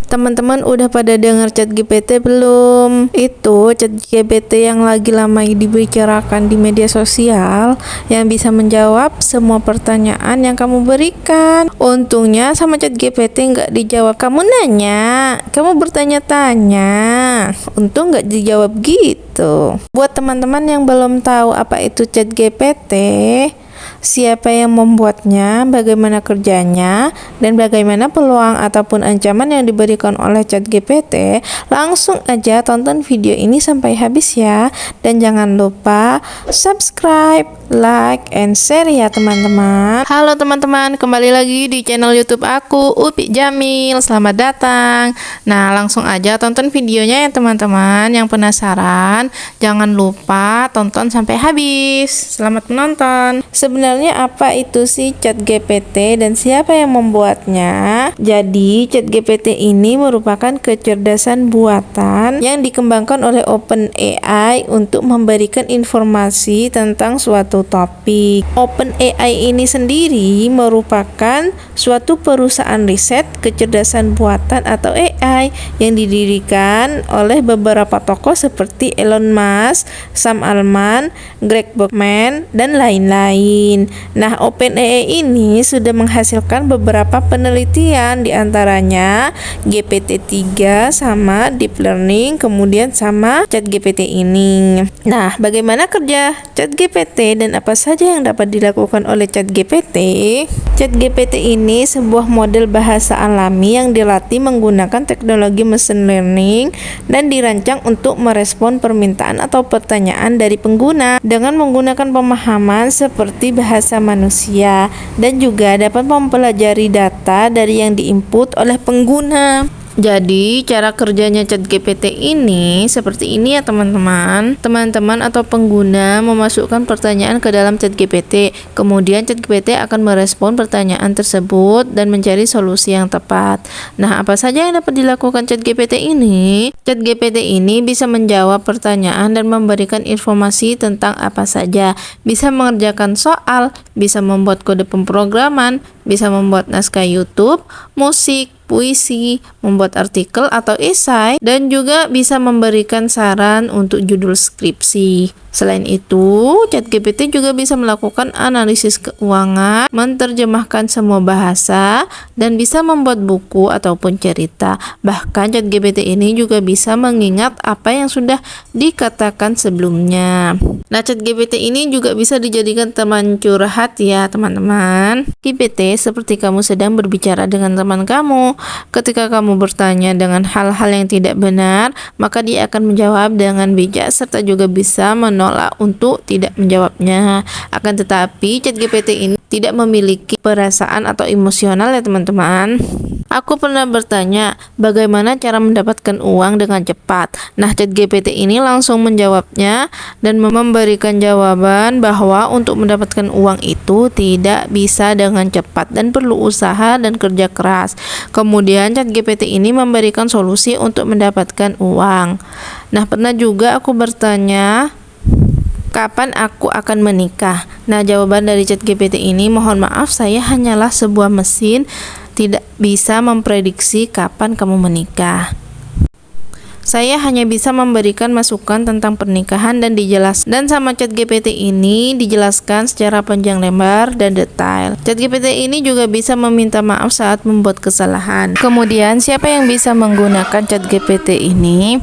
Teman-teman udah pada dengar ChatGPT belum? Itu ChatGPT yang lagi lama dibicarakan di media sosial yang bisa menjawab semua pertanyaan yang kamu berikan. Untungnya sama ChatGPT nggak dijawab. Kamu nanya, kamu bertanya-tanya. Untung nggak dijawab gitu. Buat teman-teman yang belum tahu apa itu ChatGPT, siapa yang membuatnya, bagaimana kerjanya, dan bagaimana peluang ataupun ancaman yang diberikan oleh ChatGPT, langsung aja tonton video ini sampai habis ya. Dan jangan lupa subscribe, like, and share ya teman-teman. Halo teman-teman, kembali lagi di channel YouTube aku, Upi Jamil. Selamat datang. Nah, langsung aja tonton videonya ya teman-teman. Yang penasaran, jangan lupa tonton sampai habis. Selamat menonton. Sebenarnya apa itu sih ChatGPT dan siapa yang membuatnya? Jadi ChatGPT ini merupakan kecerdasan buatan yang dikembangkan oleh OpenAI untuk memberikan informasi tentang suatu topik. OpenAI ini sendiri merupakan suatu perusahaan riset kecerdasan buatan atau AI yang didirikan oleh beberapa tokoh seperti Elon Musk, Sam Altman, Greg Brockman, dan lain-lain. Nah, OpenAI ini sudah menghasilkan beberapa penelitian, diantaranya GPT-3 sama Deep Learning, kemudian sama ChatGPT ini. Nah, bagaimana kerja ChatGPT dan apa saja yang dapat dilakukan oleh ChatGPT? ChatGPT ini sebuah model bahasa alami yang dilatih menggunakan teknologi machine learning dan dirancang untuk merespon permintaan atau pertanyaan dari pengguna dengan menggunakan pemahaman seperti bahasa manusia dan juga dapat mempelajari data dari yang diinput oleh pengguna. Jadi cara kerjanya ChatGPT ini seperti ini ya teman-teman. Teman-teman atau pengguna memasukkan pertanyaan ke dalam ChatGPT. Kemudian ChatGPT akan merespon pertanyaan tersebut dan mencari solusi yang tepat. Nah, apa saja yang dapat dilakukan ChatGPT ini? ChatGPT ini bisa menjawab pertanyaan dan memberikan informasi tentang apa saja. Bisa mengerjakan soal, bisa membuat kode pemrograman, bisa membuat naskah YouTube, musik, puisi, membuat artikel atau esai, dan juga bisa memberikan saran untuk judul skripsi. Selain itu, ChatGPT juga bisa melakukan analisis keuangan, menerjemahkan semua bahasa, dan bisa membuat buku ataupun cerita. Bahkan ChatGPT ini juga bisa mengingat apa yang sudah dikatakan sebelumnya. Nah, ChatGPT ini juga bisa dijadikan teman curhat ya teman-teman. GPT seperti kamu sedang berbicara dengan teman kamu. Ketika kamu bertanya dengan hal-hal yang tidak benar, maka dia akan menjawab dengan bijak serta juga bisa menolak untuk tidak menjawabnya. Akan tetapi ChatGPT ini tidak memiliki perasaan atau emosional ya teman-teman. Aku pernah bertanya bagaimana cara mendapatkan uang dengan cepat. Nah, ChatGPT ini langsung menjawabnya dan memberikan jawaban bahwa untuk mendapatkan uang itu tidak bisa dengan cepat dan perlu usaha dan kerja keras. Kemudian ChatGPT ini memberikan solusi untuk mendapatkan uang. Nah, pernah juga aku bertanya kapan aku akan menikah. Nah, jawaban dari ChatGPT ini, mohon maaf, saya hanyalah sebuah mesin, tidak bisa memprediksi kapan kamu menikah. Saya hanya bisa memberikan masukan tentang pernikahan dan sama ChatGPT ini dijelaskan secara panjang lebar dan detail. ChatGPT ini juga bisa meminta maaf saat membuat kesalahan. Kemudian, siapa yang bisa menggunakan ChatGPT ini?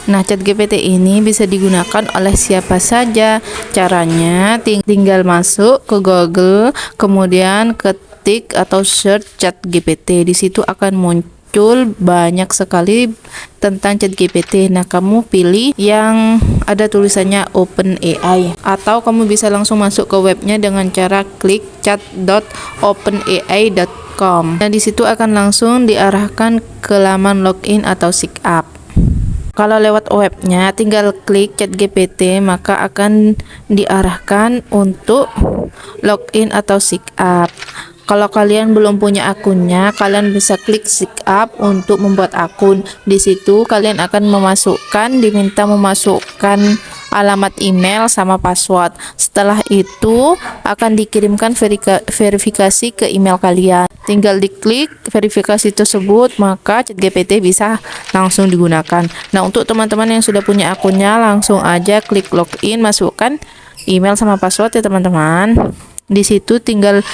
Nah, ChatGPT ini bisa digunakan oleh siapa saja. Caranya tinggal masuk ke Google, kemudian ketik atau search ChatGPT. Di situ akan muncul banyak sekali tentang ChatGPT. Nah, kamu pilih yang ada tulisannya OpenAI, atau kamu bisa langsung masuk ke webnya dengan cara klik chat.openai.com. Nah, di situ akan langsung diarahkan ke laman login atau sign up. Kalau lewat webnya tinggal klik ChatGPT, maka akan diarahkan untuk login atau sign up. Kalau kalian belum punya akunnya, kalian bisa klik sign up untuk membuat akun. Di situ kalian akan diminta memasukkan alamat email sama password. Setelah itu akan dikirimkan verifikasi ke email kalian. Tinggal diklik verifikasi tersebut, maka ChatGPT bisa langsung digunakan. Nah, untuk teman-teman yang sudah punya akunnya, langsung aja klik login, masukkan email sama password ya teman-teman. Di situ tinggal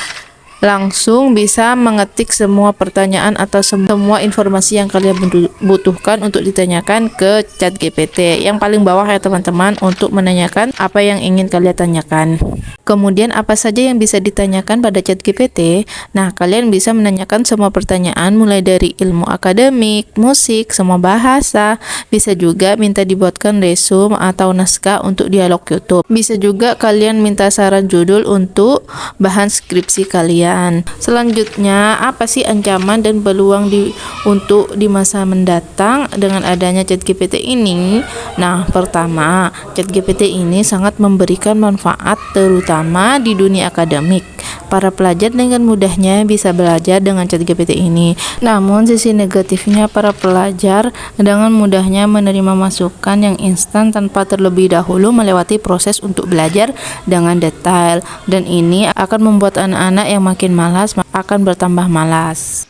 langsung bisa mengetik semua pertanyaan atau semua informasi yang kalian butuhkan untuk ditanyakan ke ChatGPT. Yang paling bawah ya teman-teman, untuk menanyakan apa yang ingin kalian tanyakan. Kemudian apa saja yang bisa ditanyakan pada ChatGPT? Nah, kalian bisa menanyakan semua pertanyaan mulai dari ilmu akademik, musik, semua bahasa. Bisa juga minta dibuatkan resume atau naskah untuk dialog YouTube. Bisa juga kalian minta saran judul untuk bahan skripsi kalian. Selanjutnya, apa sih ancaman dan peluang untuk di masa mendatang dengan adanya ChatGPT ini? Nah, pertama, ChatGPT ini sangat memberikan manfaat terutama di dunia akademik. Para pelajar dengan mudahnya bisa belajar dengan ChatGPT ini. Namun sisi negatifnya, para pelajar dengan mudahnya menerima masukan yang instan tanpa terlebih dahulu melewati proses untuk belajar dengan detail, dan ini akan membuat anak-anak yang makin malas akan bertambah malas.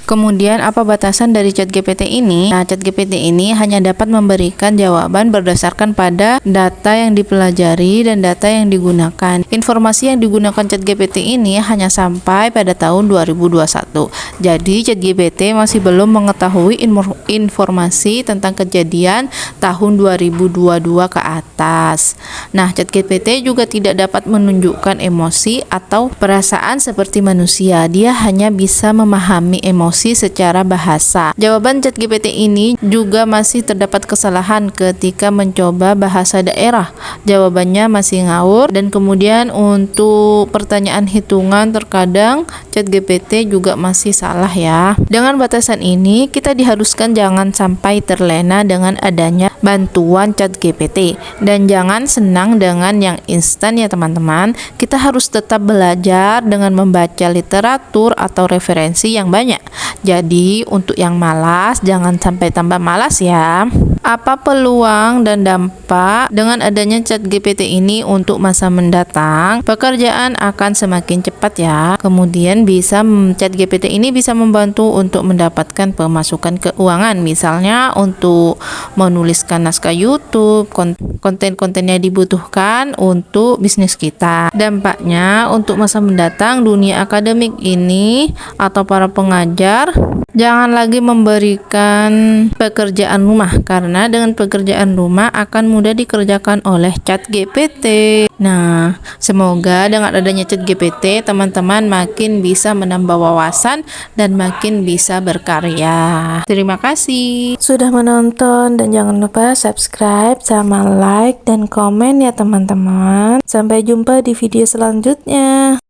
Kemudian apa batasan dari ChatGPT ini? Nah, ChatGPT ini hanya dapat memberikan jawaban berdasarkan pada data yang dipelajari dan data yang digunakan. Informasi yang digunakan ChatGPT ini hanya sampai pada tahun 2021. Jadi ChatGPT masih belum mengetahui informasi tentang kejadian tahun 2022 ke atas. Nah, ChatGPT juga tidak dapat menunjukkan emosi atau perasaan seperti manusia. Dia hanya bisa memahami emosi secara bahasa. Jawaban ChatGPT ini juga masih terdapat kesalahan ketika mencoba bahasa daerah. Jawabannya masih ngawur, dan kemudian untuk pertanyaan hitungan terkadang ChatGPT juga masih salah ya. Dengan batasan ini, kita diharuskan jangan sampai terlena dengan adanya bantuan ChatGPT, dan jangan senang dengan yang instan ya teman-teman. Kita harus tetap belajar dengan membaca literatur atau referensi yang banyak. Jadi untuk yang malas, jangan sampai tambah malas ya. Apa peluang dan dampak dengan adanya ChatGPT ini untuk masa mendatang? Pekerjaan akan semakin cepat ya. Kemudian ChatGPT ini bisa membantu untuk mendapatkan pemasukan keuangan, misalnya untuk menuliskan naskah YouTube, konten-konten yang dibutuhkan untuk bisnis kita. Dampaknya untuk masa mendatang, dunia akademik ini atau para pengajar jangan lagi memberikan pekerjaan rumah, karena dengan pekerjaan rumah akan mudah dikerjakan oleh ChatGPT. Nah, semoga dengan adanya ChatGPT teman-teman makin bisa menambah wawasan dan makin bisa berkarya. Terima kasih sudah menonton, dan jangan lupa subscribe sama like dan komen ya teman-teman. Sampai jumpa di video selanjutnya.